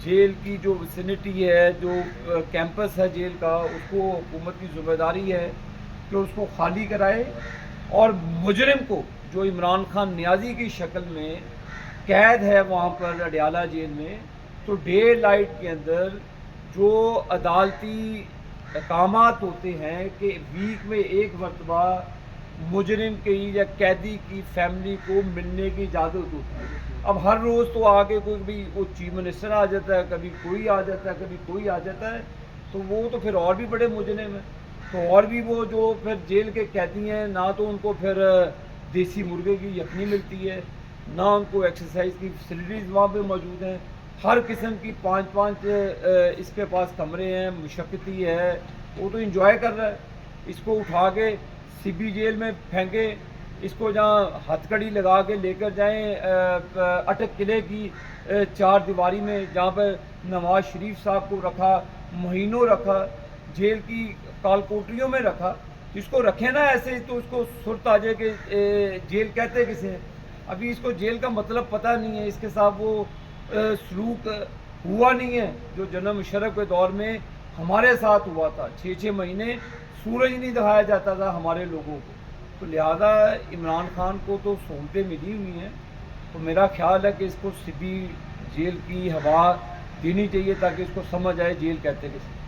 Jail की जो vicinity है, जो कैंपस है जेल का, उसको हुकूमत की ज़िम्मेदारी है कि उसको खाली कराए और मुजरिम को, जो इमरान खान नियाज़ी की शक्ल में कैद है वहाँ पर अडयाला जेल में, तो डे लाइट के अंदर जो अदालती अहकामात होते हैं कि वीक में एक मरतबा मुजरिम की या कैदी की फैमिली को मिलने की इजाज़त होती है। अब हर रोज़ तो आके कोई भी वो चीफ मिनिस्टर आ जाता है, कभी कोई आ जाता है, कभी कोई आ जाता है, तो वो तो फिर और भी बड़े मुजरिम हैं। तो और भी वो जो फिर जेल के कैदी हैं, ना तो उनको फिर देसी मुर्गे की यखनी मिलती है, ना उनको एक्सरसाइज की फैसिलिटीज़ वहाँ पे मौजूद हैं। हर किस्म की पाँच पाँच इसके पास कमरे हैं, मुशक्क़ती है, वो तो इंजॉय कर रहा है। इसको उठा के सीबी जेल में फेंके, इसको जहाँ हथकड़ी लगा के लेकर जाएं अटक किले की चार दीवारी में, जहाँ पर नवाज शरीफ साहब को रखा, महीनों रखा, जेल की कालकोठरियों में रखा। इसको रखें ना ऐसे, तो उसको सुरत आ जाए कि जेल कहते किसे हैं। अभी इसको जेल का मतलब पता नहीं है, इसके साथ वो सलूक हुआ नहीं है जो जनरल मुशर्रफ के दौर में हमारे साथ हुआ था। 6-6 महीने सूरज नहीं दिखाया जाता था हमारे लोगों को। तो लिहाजा इमरान खान को तो सहूलतें मिली हुई हैं, तो मेरा ख्याल है कि इसको सीबी जेल की हवा देनी चाहिए ताकि इसको समझ आए जेल कहते किसे।